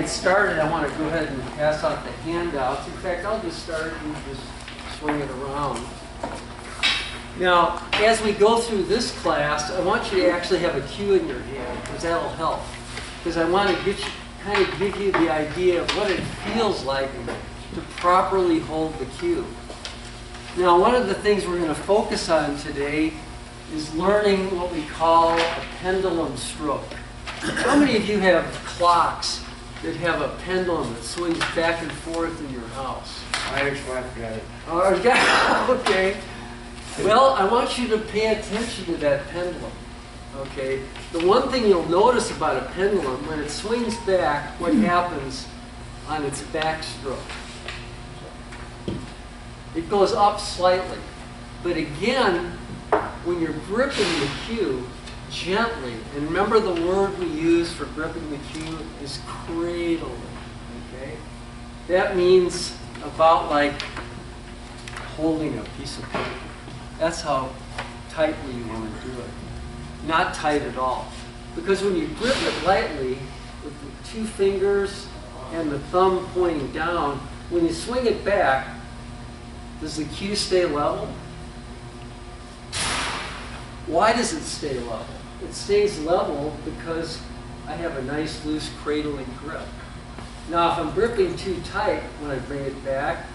get started, I want to go ahead and pass out the handouts. In fact, I'll just start and just swing it around. Now, as we go through this class, I want you to actually have a cue in your hand, because that'll help. Because I want to kind of give you the idea of what it feels like to properly hold the cue. Now, one of the things we're going to focus on today is learning what we call a pendulum stroke. How many of you have clocks that have a pendulum that swings back and forth in your house? My ex-wife got it. Oh, okay. Well, I want you to pay attention to that pendulum. Okay. The one thing you'll notice about a pendulum, when it swings back, what happens on its backstroke? It goes up slightly. But again, when you're gripping the cue, gently, and remember the word we use for gripping the cue is cradling, okay? That means about like holding a piece of paper. That's how tightly you want to do it. Not tight at all. Because when you grip it lightly, with the two fingers and the thumb pointing down, when you swing it back, does the cue stay level? Why does it stay level? It stays level because I have a nice loose cradling grip. Now if I'm gripping too tight, when I bring it back,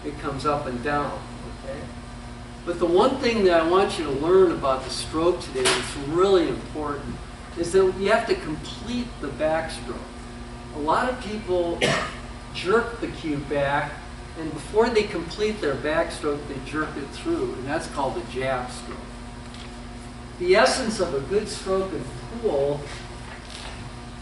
it comes up and down, okay? But the one thing that I want you to learn about the stroke today that's really important is that you have to complete the backstroke. A lot of people jerk the cue back, and before they complete their backstroke, they jerk it through, and that's called a jab stroke. The essence of a good stroke in pool,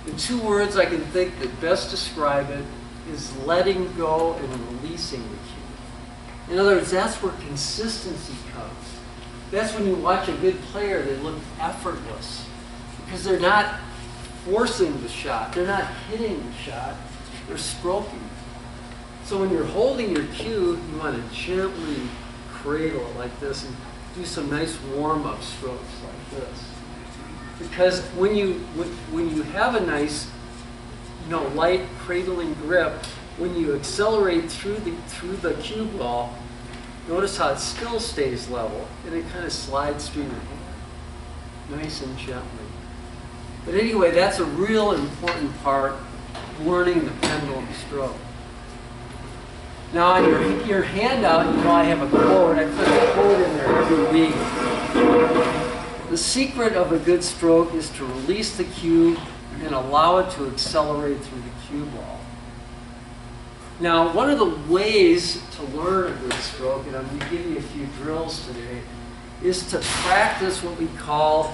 in two words I can think that best describe it, is letting go and releasing the cue. In other words, that's where consistency comes. That's when you watch a good player, they look effortless because they're not forcing the shot, they're not hitting the shot, they're stroking. So when you're holding your cue, you want to gently cradle it like this and do some nice warm-up strokes like this. Because when you have a nice, light cradling grip, when you accelerate through the cue ball, notice how it still stays level and it kind of slides through your hand, nice and gently. But anyway, that's a real important part, learning the pendulum stroke. Now on your handout, I have a quote. I put a quote in there every week. The secret of a good stroke is to release the cue and allow it to accelerate through the cue ball. Now, one of the ways to learn a good stroke, and I'm going to give you a few drills today, is to practice what we call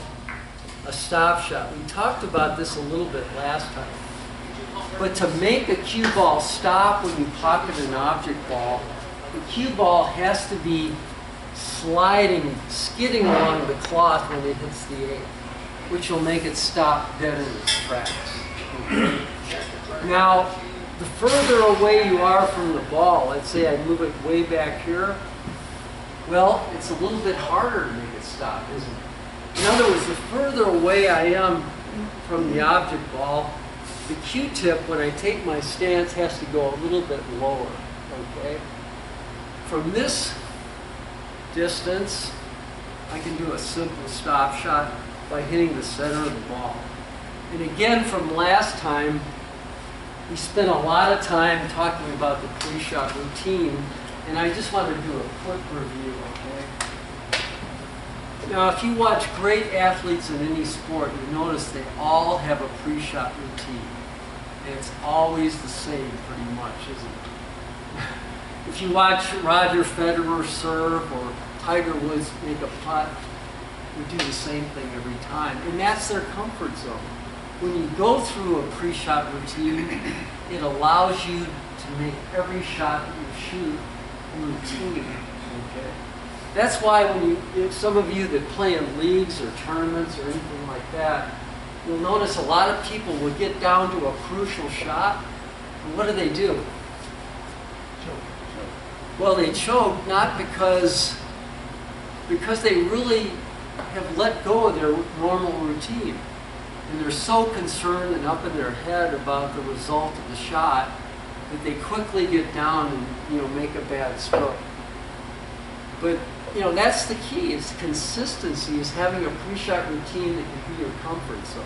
a stop shot. We talked about this a little bit last time. But to make a cue ball stop when you pocket an object ball, the cue ball has to be sliding, skidding along the cloth when it hits the 8, which will make it stop dead in its tracks. Okay? Now, the further away you are from the ball, let's say I move it way back here, well, it's a little bit harder to make it stop, isn't it? In other words, the further away I am from the object ball, the cue tip, when I take my stance, has to go a little bit lower, okay? From this distance, I can do a simple stop shot by hitting the center of the ball. And again, from last time, we spent a lot of time talking about the pre-shot routine, and I just want to do a quick review, okay? Now, if you watch great athletes in any sport, you notice they all have a pre-shot routine. And it's always the same, pretty much, isn't it? If you watch Roger Federer serve or Tiger Woods make a putt, they do the same thing every time. And that's their comfort zone. When you go through a pre-shot routine, it allows you to make every shot that you shoot routine. Okay? That's why when some of you that play in leagues or tournaments or anything like that, you'll notice a lot of people will get down to a crucial shot, and what do? Choke. Well, they choke not because they really have let go of their normal routine. And they're so concerned and up in their head about the result of the shot that they quickly get down and, you know, make a bad stroke. But, you know, that's the key, is consistency, is having a pre-shot routine that can be your comfort zone.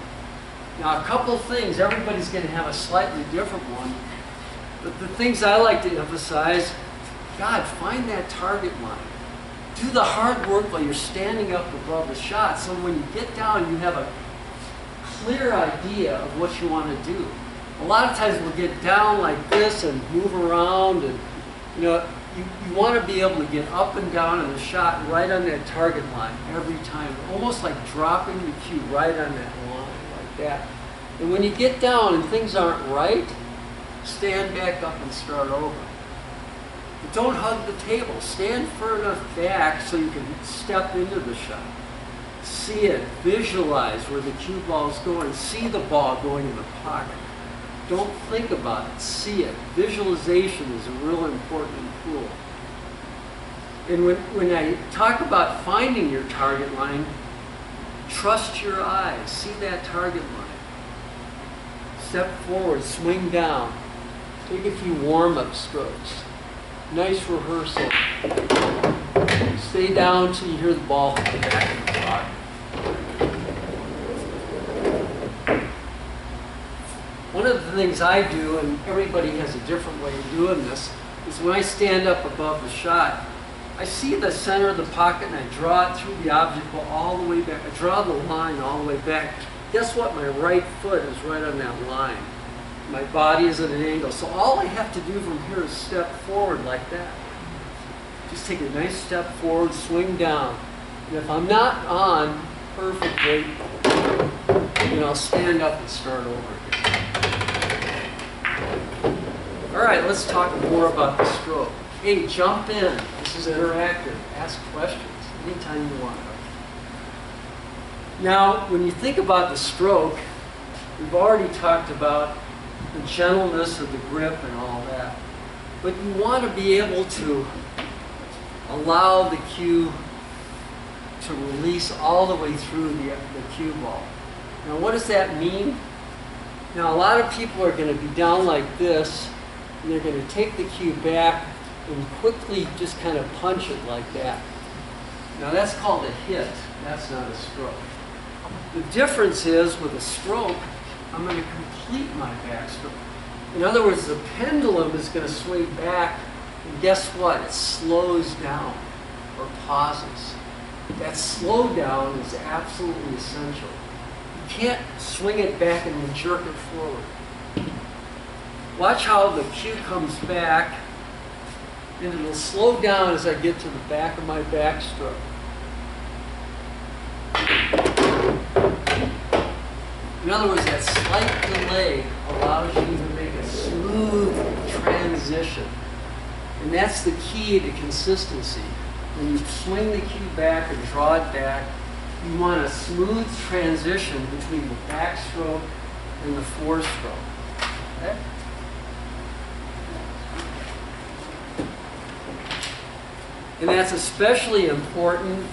Now, a couple things, everybody's going to have a slightly different one, but the things I like to emphasize, God, find that target line. Do the hard work while you're standing up above the shot, so when you get down, you have a clear idea of what you want to do. A lot of times we'll get down like this and move around, and you know, you want to be able to get up and down in the shot right on that target line every time, almost like dropping the cue right on that line like that. And when you get down and things aren't right, stand back up and start over. But don't hug the table. Stand far enough back so you can step into the shot. See it, visualize where the cue ball is going, see the ball going in the pocket. Don't think about it, see it. Visualization is a real important tool. And when I talk about finding your target line, trust your eyes, see that target line. Step forward, swing down, take a few warm-up strokes. Nice rehearsal. Stay down till you hear the ball hit the back of the pocket. One of the things I do, and everybody has a different way of doing this, is when I stand up above the shot, I see the center of the pocket and I draw it through the object ball all the way back. I draw the line all the way back. Guess what? My right foot is right on that line. My body is at an angle. So all I have to do from here is step forward like that. Just take a nice step forward, swing down. And if I'm not on perfectly, then I'll stand up and start over again. All right, let's talk more about the stroke. Hey, jump in. This is interactive. Ask questions anytime you want. Now, when you think about the stroke, we've already talked about the gentleness of the grip and all that. But you want to be able to allow the cue to release all the way through the cue ball. Now, what does that mean? Now, a lot of people are going to be down like this, and they're going to take the cue back and quickly just kind of punch it like that. Now, that's called a hit. That's not a stroke. The difference is, with a stroke, I'm going to complete my backstroke. In other words, the pendulum is going to sway back, and guess what? It slows down or pauses. That slowdown is absolutely essential. You can't swing it back and then jerk it forward. Watch how the cue comes back, and it'll slow down as I get to the back of my backstroke. In other words, that slight delay allows you to make a smooth transition. And that's the key to consistency. When you swing the cue back and draw it back, you want a smooth transition between the backstroke and the forestroke. Okay? And that's especially important,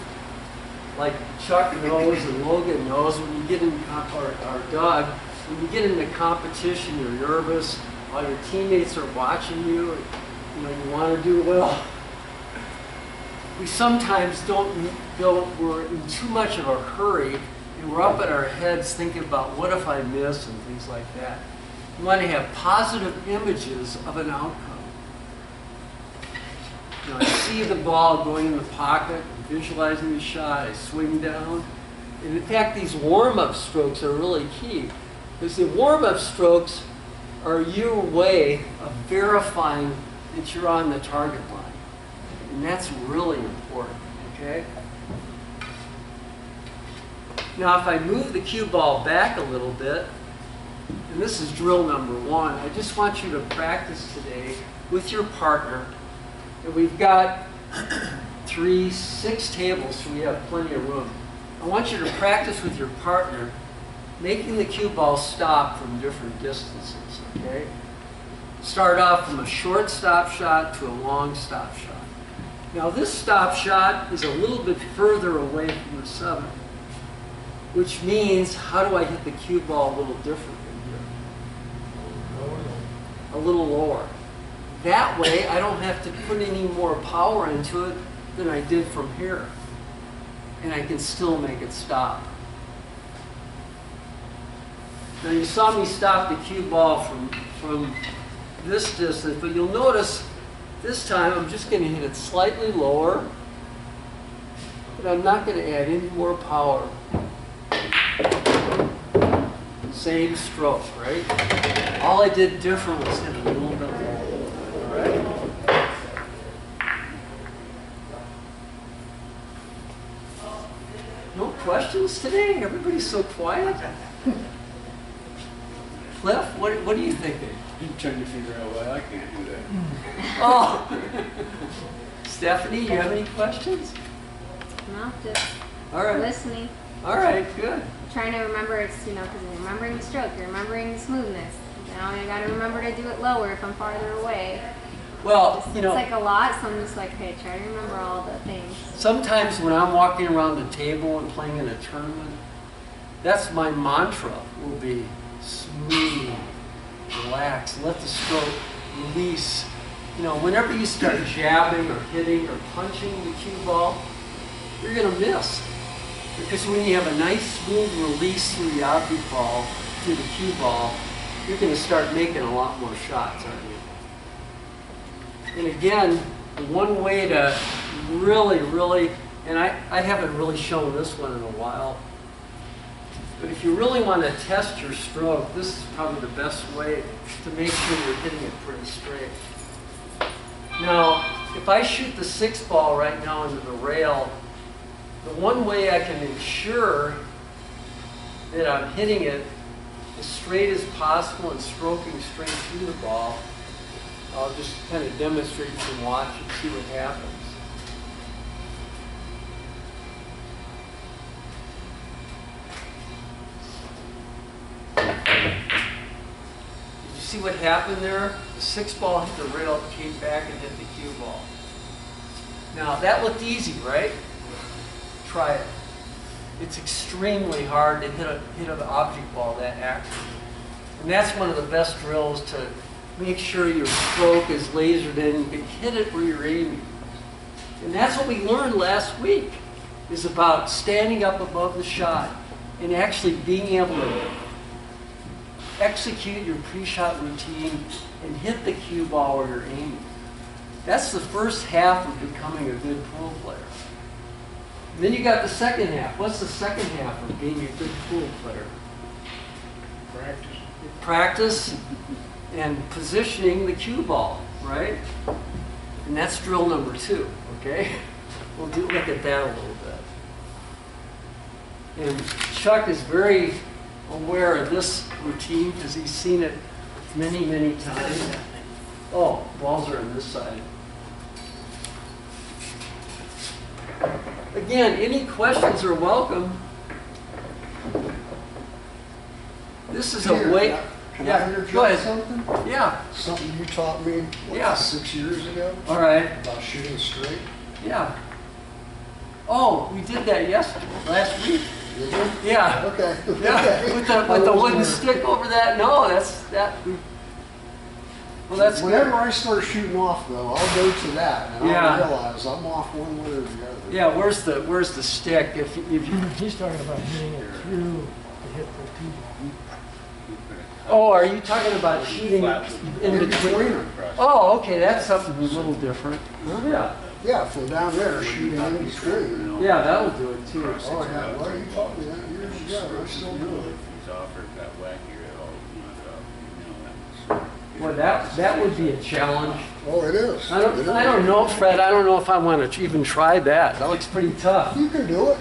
like Chuck knows and Logan knows, when you get in, or Doug, when you get into competition, you're nervous, while your teammates are watching you, you want to do well. We sometimes we're in too much of a hurry, and we're up in our heads thinking about what if I miss and things like that. You want to have positive images of an outcome. I see the ball going in the pocket, visualizing the shot, I swing down. And in fact, these warm-up strokes are really key, because the warm-up strokes are your way of verifying that you're on the target line. And that's really important, okay? Now, if I move the cue ball back a little bit, and this is drill number 1, I just want you to practice today with your partner. And we've got 6 tables, so we have plenty of room. I want you to practice with your partner, making the cue ball stop from different distances, okay? Start off from a short stop shot to a long stop shot. Now this stop shot is a little bit further away from the 7. which means how do I hit the cue ball a little different than here? A little lower. That way I don't have to put any more power into it than I did from here. And I can still make it stop. Now you saw me stop the cue ball from this distance, but you'll notice this time I'm just going to hit it slightly lower, but I'm not going to add any more power. Same stroke, right? All I did different was hit it a little bit lower, all right? No questions today? Everybody's so quiet. Cliff, what are you thinking? I'm trying to figure out why I can't do that. Oh, Stephanie, you have any questions? No, just All right. listening. All right, good. Trying to remember, it's, you know, because you're remembering the stroke, you're remembering the smoothness. Now I got to remember to do it lower if I'm farther away. Well, Just, you know, it's like a lot, so I'm just like, hey, try to remember all the things. sometimes when I'm walking around the table and playing in a tournament, that's my mantra will be smooth, relax, let the stroke release. You know, whenever you start jabbing or hitting or punching the cue ball, you're going to miss. Because when you have a nice smooth release through the object ball, through the cue ball, you're going to start making a lot more shots, aren't you? And again, one way to really, and I haven't really shown this one in a while, but if you really want to test your stroke, this is probably the best way to make sure you're hitting it pretty straight. Now, if I shoot the 6 ball right now into the rail, the one way I can ensure that I'm hitting it as straight as possible and stroking straight through the ball, I'll just kind of demonstrate some watch and see what happens. Did you see what happened there? The 6 ball hit the rail, came back and hit the cue ball. Now that looked easy, right? Try it. It's extremely hard to hit an object ball that accurate. And that's one of the best drills to make sure your stroke is lasered in. You can hit it where you're aiming. And that's what we learned last week, is about standing up above the shot and actually being able to execute your pre-shot routine and hit the cue ball where you're aiming. That's the first half of becoming a good pool player. And then you got the second half. What's the second half of being a good pool player? Practice. Practice and positioning the cue ball, right? And that's drill number 2, okay? We'll look at that a little bit. And Chuck is very aware of this routine because he's seen it many times. Oh, balls are on this side. Again, any questions are welcome. This is a way. Can Yeah, I interject go ahead. something? Yeah. Something you taught me, Yeah. 6 years ago? All right. About shooting straight. Yeah. Oh, we did that last week. Did you? Yeah. Okay. Yeah. Okay. With I the wasn't wooden there. stick over that. No, that's that. Well, that's Whenever good. I start shooting off, though, I'll go to that, and Yeah. I'll realize I'm off one way or the other. Yeah. Where's the stick? If you. He's talking about hitting it through to hit the cue ball. Oh, are you talking about shooting in between? between. Oh, okay. That's something a little different. Yeah. Yeah, from down there, shooting in between. Yeah, that'll do it too. Oh, yeah, well, you taught me that years ago, I still do it. He's offered that wackier at all. You know, Well, that would be a challenge. Oh, it is. I don't know, Fred. I don't know if I want to even try that. That looks pretty tough. You can do it.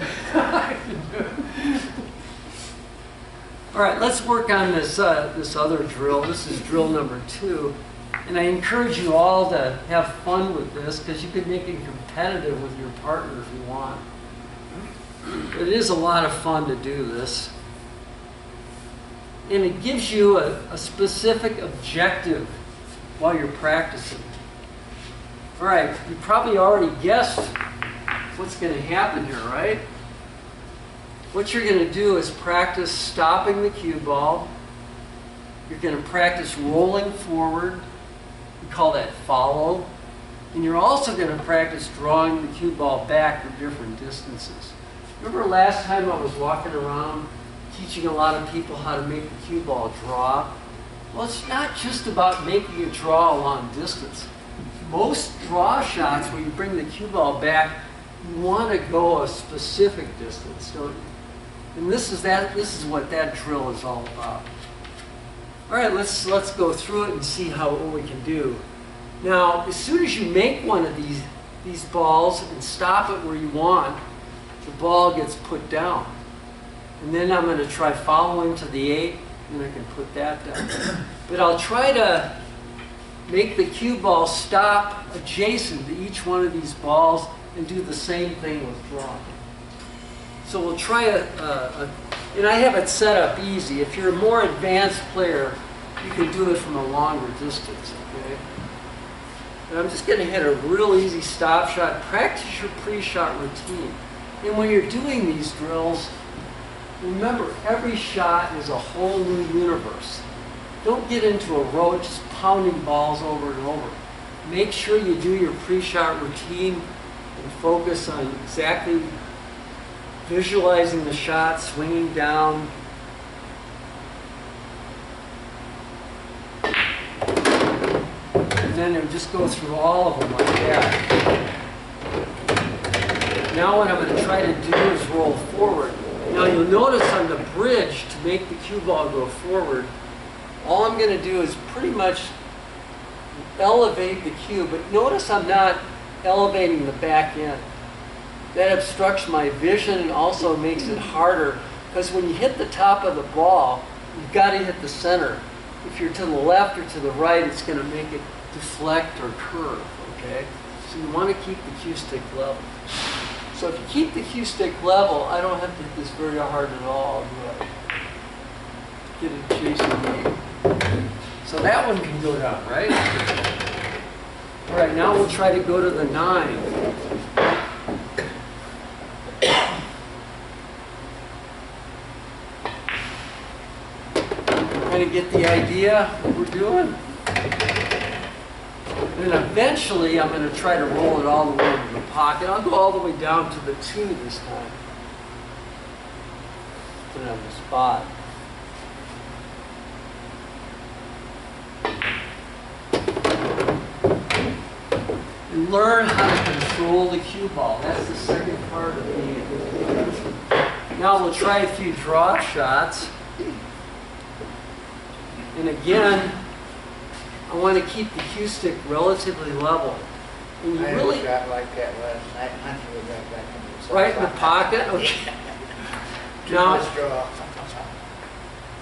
All right, let's work on this other drill. This is drill number 2. And I encourage you all to have fun with this because you could make it competitive with your partner if you want. But it is a lot of fun to do this. And it gives you a specific objective while you're practicing. All right, you probably already guessed what's going to happen here, right? what you're going to do is practice stopping the cue ball. You're going to practice rolling forward. We call that follow. And you're also going to practice drawing the cue ball back to different distances. Remember last time I was walking around teaching a lot of people how to make the cue ball draw? Well, it's not just about making it draw a long distance. Most draw shots where you bring the cue ball back, you want to go a specific distance, don't you? And this is what that drill is all about. All right, let's go through it and see what we can do. Now, as soon as you make one of these balls and stop it where you want, the ball gets put down. And then I'm going to try following to the 8, and I can put that down. But I'll try to make the cue ball stop adjacent to each one of these balls and do the same thing with drawing. So we'll try and I have it set up easy. If you're a more advanced player, you can do it from a longer distance, okay? And I'm just going to hit a real easy stop shot. Practice your pre-shot routine. And when you're doing these drills, remember, every shot is a whole new universe. Don't get into a rote just pounding balls over and over. Make sure you do your pre-shot routine and focus on exactly visualizing the shot, swinging down. And then just go through all of them like that. Now what I'm going to try to do is roll forward. Now you'll notice on the bridge, to make the cue ball go forward, all I'm going to do is pretty much elevate the cue, but notice I'm not elevating the back end. That obstructs my vision and also makes it harder, because when you hit the top of the ball, you've got to hit the center. If you're to the left or to the right, it's going to make it deflect or curve, okay? So you want to keep the cue stick level. So if you keep the cue stick level, I don't have to hit this very hard at all. Get it chasing me. So that one can go down, right? All right, now we'll try to go to the 9. Kind of get the idea what we're doing. And then eventually I'm going to try to roll it all the way into the pocket. I'll go all the way down to the 2 this time. Put it on the spot. And learn how to control the cue ball. That's the second part of being a good player. Now we'll try a few drop shots. And again, I want to keep the cue stick relatively level. And you I really had a shot like that last night, and I threw it right back into the right in the pocket. Okay.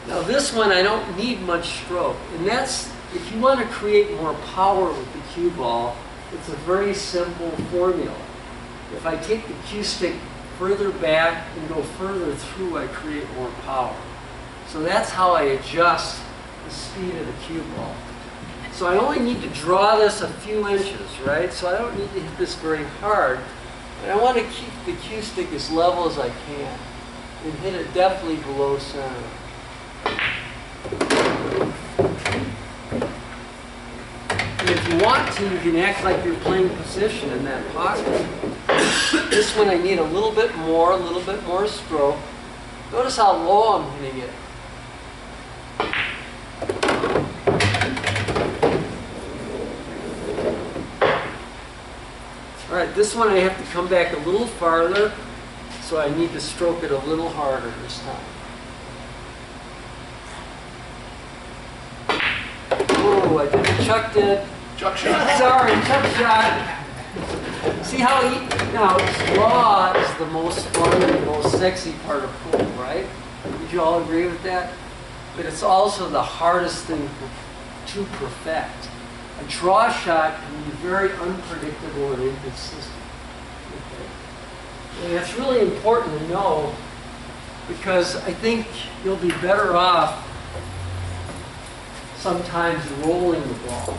Now this one I don't need much stroke, and that's if you want to create more power with the cue ball. It's a very simple formula. If I take the cue stick further back and go further through, I create more power. So that's how I adjust the speed of the cue ball. So I only need to draw this a few inches, right? So I don't need to hit this very hard. But I want to keep the cue stick as level as I can and hit it definitely below center. And if you want to, you can act like you're playing position in that pocket. This one I need a little bit more stroke. Notice how low I'm hitting it. All right, this one I have to come back a little farther, so I need to stroke it a little harder this time. Oh, I did a chuck did. Chuck shot. Sorry, chuck shot. See how now draw is the most fun and the most sexy part of pool, right? Would you all agree with that? But it's also the hardest thing to perfect. A draw shot can be very unpredictable and inconsistent. Okay? And that's really important to know, because I think you'll be better off sometimes rolling the ball.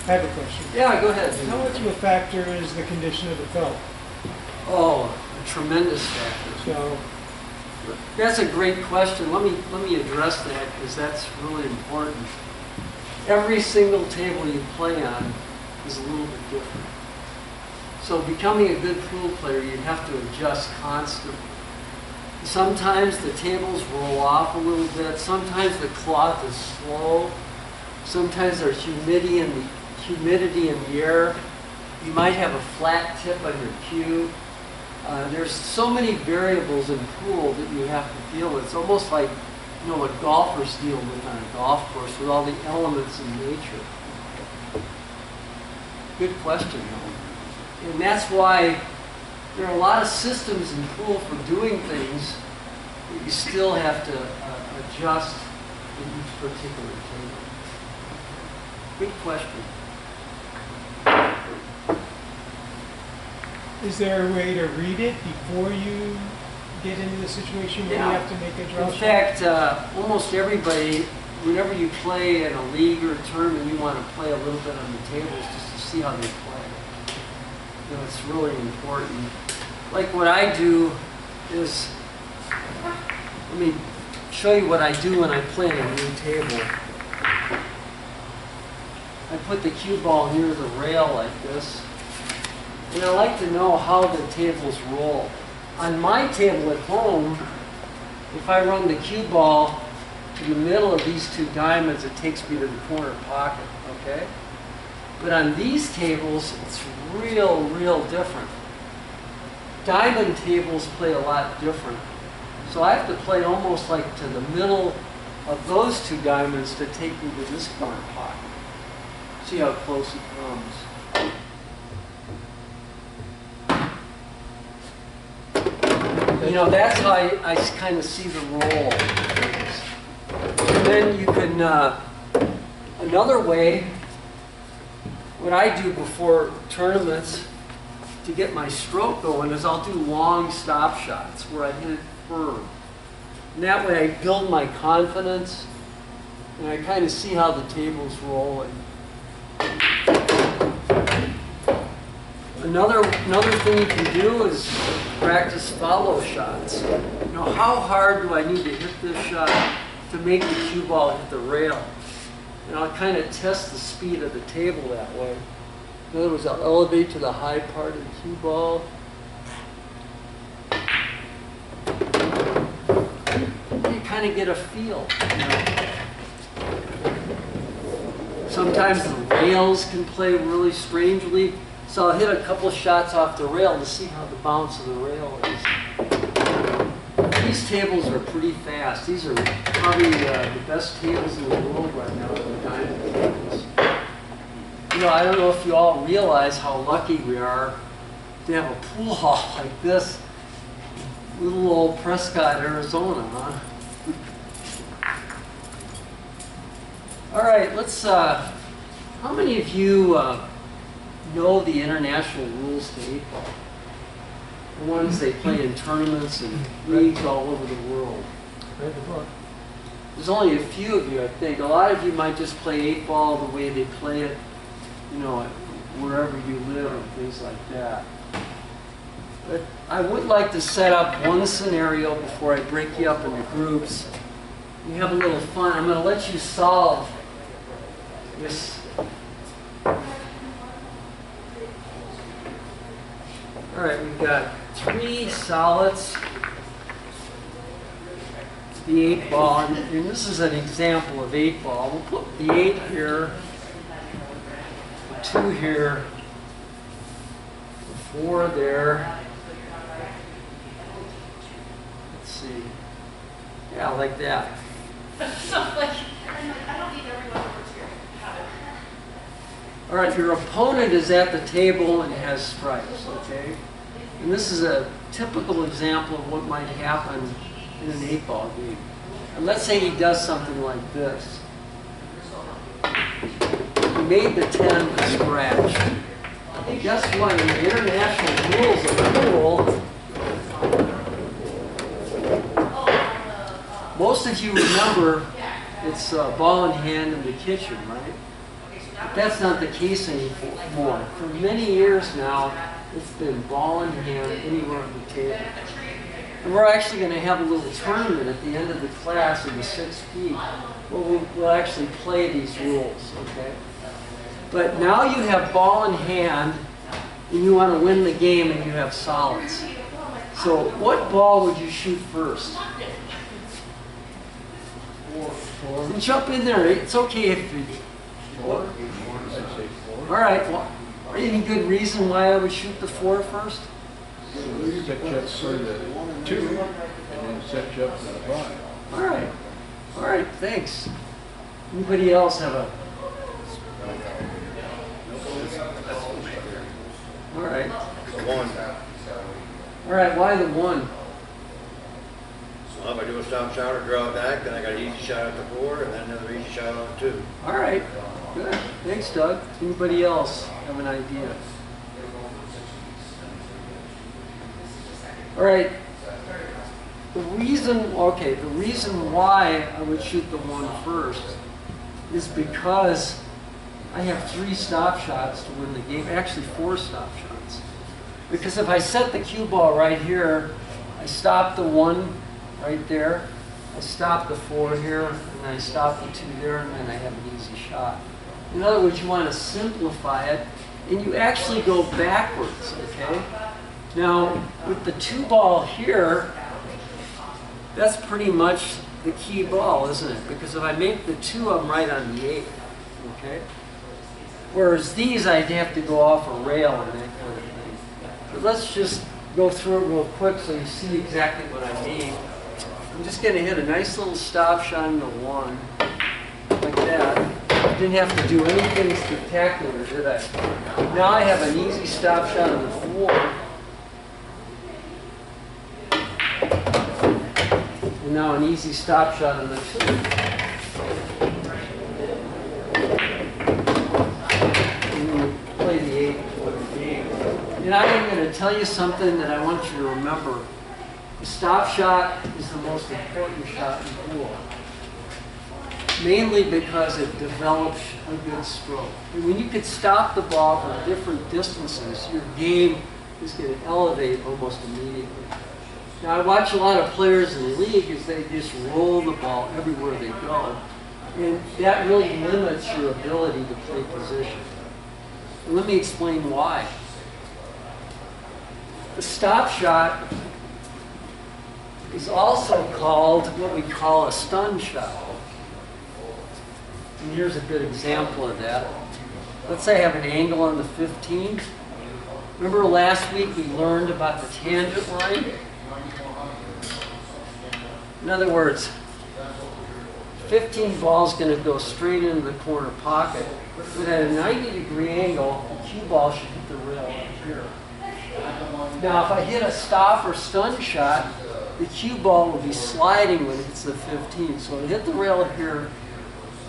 I have a question. Yeah, go ahead. How much of a factor is the condition of the felt? Oh, a tremendous factor. So, That's a great question. Let me address that because that's really important. Every single table you play on is a little bit different. So becoming a good pool player, you have to adjust constantly. Sometimes the tables roll off a little bit. Sometimes the cloth is slow. Sometimes there's humidity in the air. You might have a flat tip on your cue. There's so many variables in pool that you have to deal with. It's almost like, you know, what golfers deal with on a golf course with all the elements in nature. Good question, though. And that's why there are a lot of systems in pool for doing things that you still have to adjust in each particular table. Good question. is there a way to read it before you get into the situation where Yeah. you have to make a draw In shot? fact, almost everybody, whenever you play in a league or a tournament, you want to play a little bit on the tables just to see how they play. You know, it's really important. Like what I do is, let me show you what I do when I play on a new table. I put the cue ball near the rail like this, and I like to know how the tables roll. On my table at home, if I run the cue ball to the middle of these two diamonds, it takes me to the corner pocket, okay? But on these tables, it's real different. Diamond tables play a lot different. So I have to play almost like to the middle of those two diamonds to take me to this corner pocket. See how close it comes. You know, that's how I kind of see the roll. And then you can, another way, what I do before tournaments to get my stroke going is I'll do long stop shots where I hit it firm. And that way I build my confidence and I kind of see how the table's rolling. Another thing you can do is practice follow shots. You know, how hard do I need to hit this shot to make the cue ball hit the rail? And I'll kind of test the speed of the table that way. In other words, I'll elevate to the high part of the cue ball. You kind of get a feel. You know. Sometimes the rails can play really strangely. So I'll hit a couple shots off the rail to see how the bounce of the rail is. These tables are pretty fast. These are probably the best tables in the world right now, the diamond tables. You know, I don't know if you all realize how lucky we are to have a pool hall like this. Little old Prescott, Arizona, huh? All right, let's, how many of you know the international rules to 8-ball? The ones they play in tournaments and leagues all over the world. Read the book. There's only a few of you, I think. A lot of you might just play 8-ball the way they play it, you know, wherever you live and things like that. But I would like to set up one scenario before I break you up into groups. You have a little fun. I'm going to let you solve this. All right, we've got 3 solids, the 8-ball, and this is an example of 8-ball. We'll put the 8 here, the 2 here, the 4 there. Let's see. Yeah, like that. All right, your opponent is at the table and has stripes, okay? And this is a typical example of what might happen in an 8-ball game. And let's say he does something like this. He made the 10 but scratched. Guess what? In the international rules of pool, most of you remember it's ball in hand in the kitchen, right? But that's not the case anymore. For many years now, It's been ball in hand anywhere on the table. And we're actually going to have a little tournament at the end of the class in the 6th peak where we'll actually play these rules, okay? But now you have ball in hand and you want to win the game and you have solids. So what ball would you shoot first? Four. And jump in there. It's okay if you... Four? I'd say four. All right. Well, any good reason why I would shoot the 4 first? So it set you up for the 2, and then set you up for the 5. All right. All right. Thanks. Anybody else have a... All right. The 1. All right. Why the 1? Well, if I do a stop shot or draw back, then I got an easy shot at the 4, and then another easy shot on 2. All right. Good. Thanks, Doug. Anybody else have an idea? All right. The reason why I would shoot the 1 first is because I have 3 stop shots to win the game. Actually, 4 stop shots. Because if I set the cue ball right here, I stop the 1 right there, I stop the 4 here, and I stop the 2 there, and then I have an easy shot. In other words, you want to simplify it, and you actually go backwards, okay? Now, with the 2 ball here, that's pretty much the key ball, isn't it? Because if I make the 2, I'm right on the 8, okay? Whereas these, I'd have to go off a rail and that kind of thing. But let's just go through it real quick so you see exactly what I mean. I'm just going to hit a nice little stop shot on the 1, like that. Didn't have to do anything spectacular, did I? Now I have an easy stop shot on the 4. And now an easy stop shot on the 2. And then we play the 8 for the game. And I'm going to tell you something that I want you to remember. The stop shot is the most important shot in pool. Mainly because it develops a good stroke. And when you can stop the ball from different distances, your game is going to elevate almost immediately. Now, I watch a lot of players in the league as they just roll the ball everywhere they go. And that really limits your ability to play position. And let me explain why. The stop shot is also called what we call a stun shot. And here's a good example of that. Let's say I have an angle on the 15. Remember last week we learned about the tangent line? In other words, 15 ball is going to go straight into the corner pocket, but at a 90-degree angle, the cue ball should hit the rail up here. Now, if I hit a stop or stun shot, the cue ball will be sliding when it hits the 15. So it'll hit the rail here,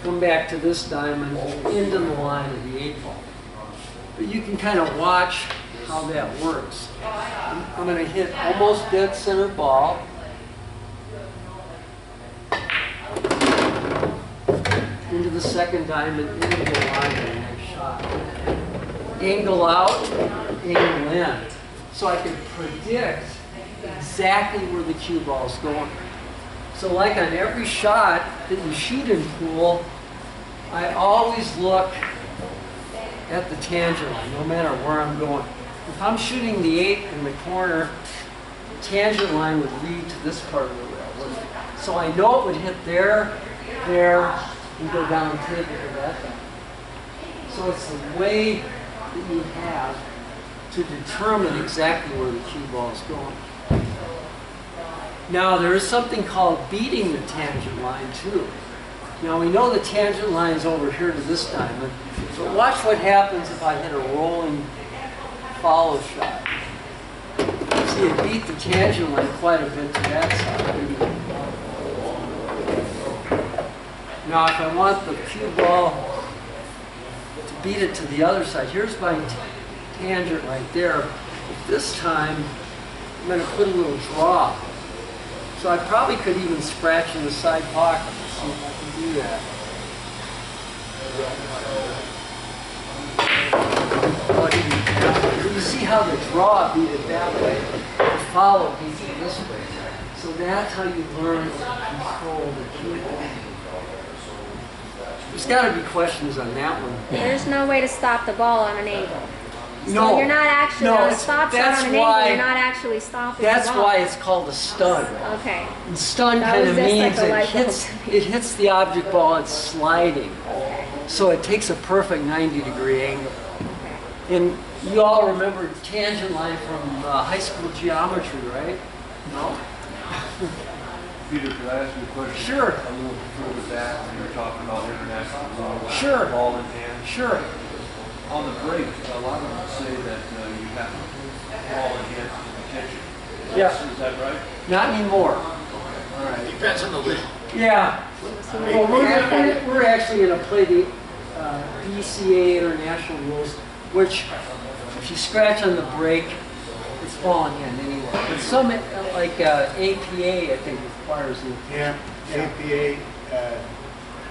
come back to this diamond, into the line of the 8 ball. But you can kind of watch how that works. I'm going to hit almost dead center ball. Into the second diamond, into the line of the next shot. Angle out, angle in. So I can predict exactly where the cue ball is going. So like on every shot that you shoot in pool, I always look at the tangent line, no matter where I'm going. If I'm shooting the 8 in the corner, the tangent line would lead to this part of the rail, wouldn't it? So I know it would hit there, there, and go down the table to that down. So it's the way that you have to determine exactly where the cue ball is going. Now there is something called beating the tangent line too. Now we know the tangent line is over here to this diamond, but watch what happens if I hit a rolling follow shot. See, it beat the tangent line quite a bit to that side. Now if I want the cue ball to beat it to the other side, here's my tangent right there. But this time, I'm going to put a little draw. So I probably could even scratch in the side pocket to see if I can do that. Oh, I didn't have to. you see how the draw beat it that way, the follow beats it this way. So that's how you learn to control the keyboard. There's got to be questions on that one. There's no way to stop the ball on an angle. So No. you're not actually No, on a it's- stop shot that's on an why- angle. You're not actually stopping That's the ball. why it's called a stun. Okay. And stun That kind was of just means like a it light bulb hits, to me. it hits the object ball, it's sliding. So it takes a perfect 90-degree angle. Okay. And you all remember tangent line from high school geometry, right? No? Peter, could I ask you a question? Sure. A little further back when you were talking about international rules. Sure. Ball in hand. Sure. On the break, a lot of them say that you have to ball in hand to catch it. Yeah. Is that right? Not anymore. All right. Depends on the league. Yeah. Well, we're actually going to play the BCA international rules, which if you scratch on the break, it's ball in hand anyway. But some, like APA, I think requires it. Yeah, APA,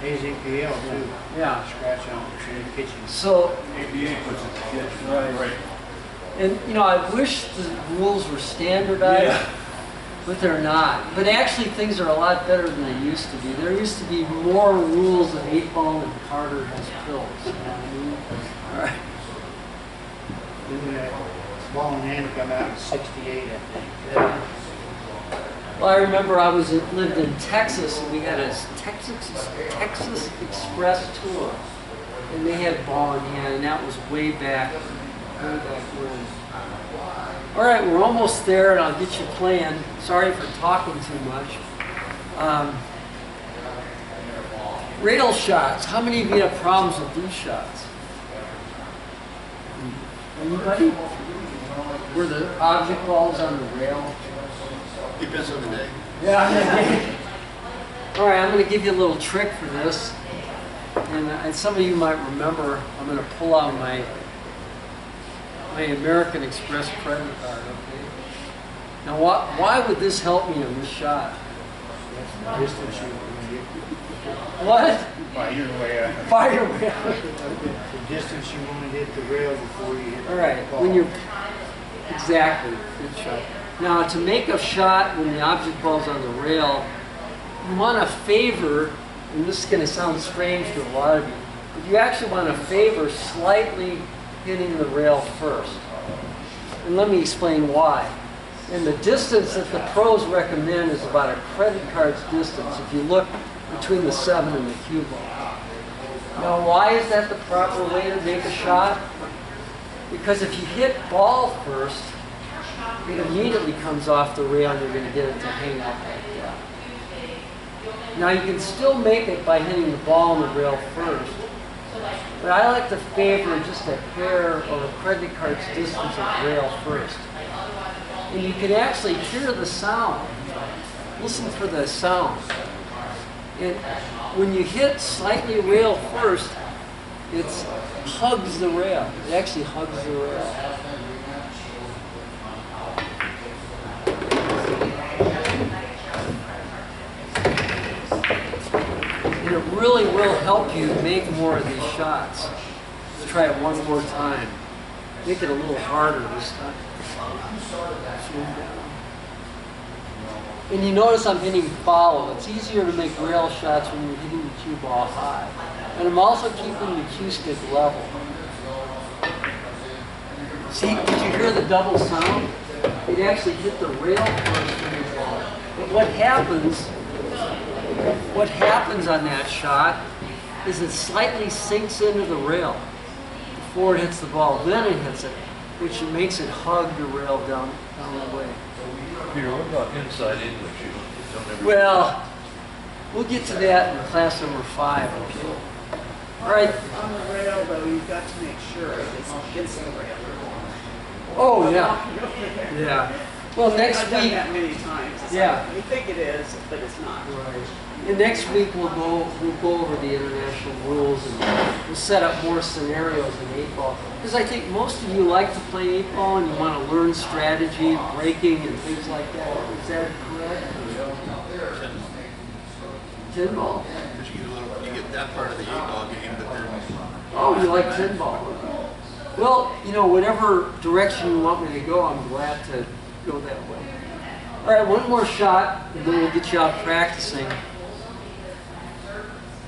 Hayes APL too. Yeah. Scratch on the kitchen. So, ABA puts it to catch. Right. And you know, I wish the rules were standardized, Yeah. but they're not. But actually, things are a lot better than they used to be. There used to be more rules in 8-ball than Carter has pills. You know what I mean? All right. Ball in hand come out in '68, I think. Yeah. Well, I remember I lived in Texas, and we had a Texas Express tour, and they had ball in hand, and that was way back when. All right, we're almost there, and I'll get you playing. Sorry for talking too much. Rail shots. How many of you have problems with these shots? Anybody? Were the object balls on the rail? Depends on the day. Yeah. All right, I'm going to give you a little trick for this. And some of you might remember, I'm going to pull out my American Express credit card, okay? Now, why would this help me in this shot? That's the distance you want to get. What? By your way out. Fire rail. The distance you want to hit the rail before you hit All right, the ball. when you're, exactly, good shot. Now, to make a shot when the object ball's on the rail, you want to favor, and this is going to sound strange to a lot of you, but you actually want to favor slightly hitting the rail first. And let me explain why. And the distance that the pros recommend is about a credit card's distance if you look between the 7 and the cue ball. Now, why is that the proper way to make a shot? Because if you hit ball first, it immediately comes off the rail and you're going to get it to hang up like that. Now, you can still make it by hitting the ball on the rail first, but I like to favor just a hair or a credit card's distance of rail first. And you can actually hear the sound. Listen for the sound. And when you hit slightly rail first, it hugs the rail. It actually hugs the rail. And it really will help you make more of these shots. Let's try it one more time. Make it a little harder this time. Zoom down. And you notice I'm hitting follow. It's easier to make rail shots when you're hitting the cue ball high. And I'm also keeping the cue stick level. See, did you hear the double sound? It actually hit the rail first in the ball. But what happens on that shot is it slightly sinks into the rail before it hits the ball. Then it hits it, which makes it hug the rail down the way. Peter, what about inside English? You don't ever- Well, we'll get to that in class number 5, okay? All right. On the rail, though, you've got to make sure it's against the rail. Oh, yeah. Yeah. Well, next I've done week. that many times. It's Yeah. like, you think it is, but it's not. Right. And next week we'll go over the international rules and we'll set up more scenarios in 8-ball. Because I think most of you like to play 8-ball and you want to learn strategy, breaking, and things like that. Is that correct? 10-ball. You get that part of the 8-ball game, but then Oh, you like 10-ball. Well, you know, whatever direction you want me to go, I'm glad to go that way. All right, one more shot, and then we'll get you out practicing.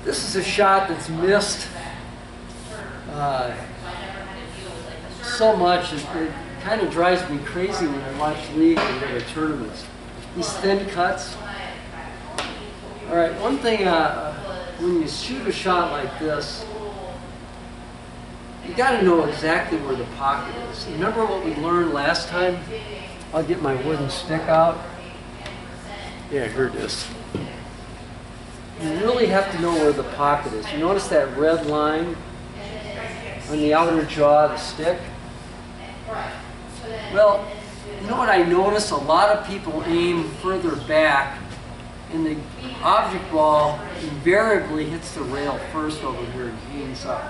This is a shot that's missed so much, it kind of drives me crazy when I watch league and go to tournaments. These thin cuts. All right, one thing, when you shoot a shot like this, you got to know exactly where the pocket is. Remember what we learned last time? I'll get my wooden stick out. Yeah, here it is. You really have to know where the pocket is. You notice that red line on the outer jaw of the stick? Well, you know what I notice? A lot of people aim further back, and the object ball invariably hits the rail first over here and hangs up.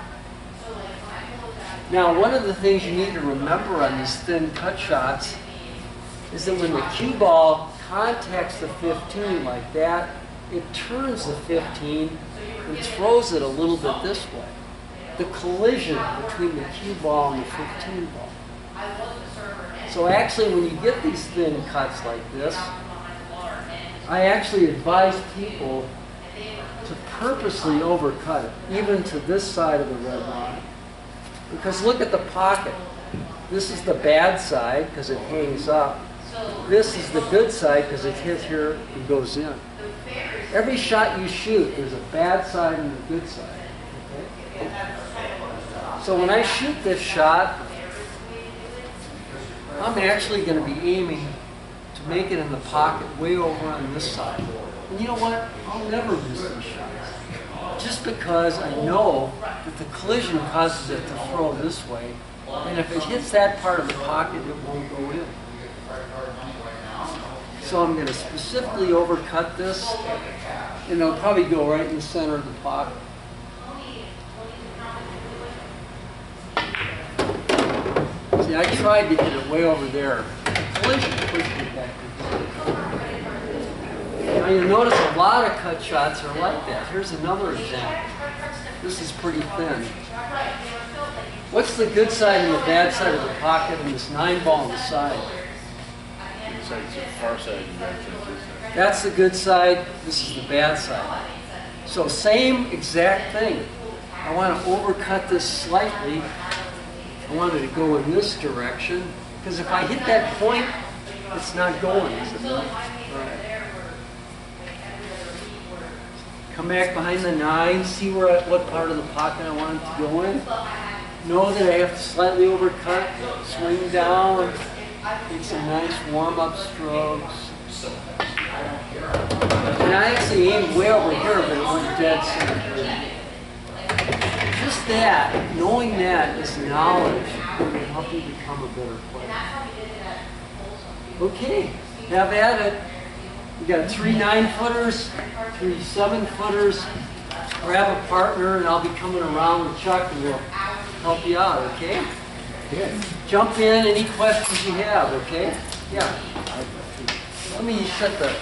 Now, one of the things you need to remember on these thin cut shots is that when the cue ball contacts the 15 like that, it turns the 15 and throws it a little bit this way. The collision between the cue ball and the 15 ball. So actually, when you get these thin cuts like this, I actually advise people to purposely overcut it, even to this side of the red line. Because look at the pocket. This is the bad side because it hangs up. This is the good side because it hits here and goes in. Every shot you shoot, there's a bad side and a good side. Okay? So when I shoot this shot, I'm actually going to be aiming to make it in the pocket way over on this side. And you know what? I'll never miss these shots. Just because I know that the collision causes it to throw this way. And if it hits that part of the pocket, it won't go in. So I'm going to specifically overcut this, and it'll probably go right in the center of the pocket. See, I tried to hit it way over there. The collision pushed it back. Now you'll notice a lot of cut shots are like that. Here's another example. This is pretty thin. What's the good side and the bad side of the pocket and this 9-ball on the side? Far side and back side. That's the good side, this is the bad side. So same exact thing. I want to overcut this slightly. I want it to go in this direction, because if I hit that point, it's not going, is it? Right. Come back behind the 9, see what part of the pocket I want it to go in. Know that I have to slightly overcut, swing down, take some nice warm-up strokes. And I actually aimed way over here, but it went dead center. Just that, knowing that is knowledge that will help you become a better player. Okay, have at it. We got 3 9-footers, 3 7-footers. Grab a partner, and I'll be coming around with Chuck, and we'll help you out. Okay? Yeah. Jump in, any questions you have, okay? Yeah. Let me shut the...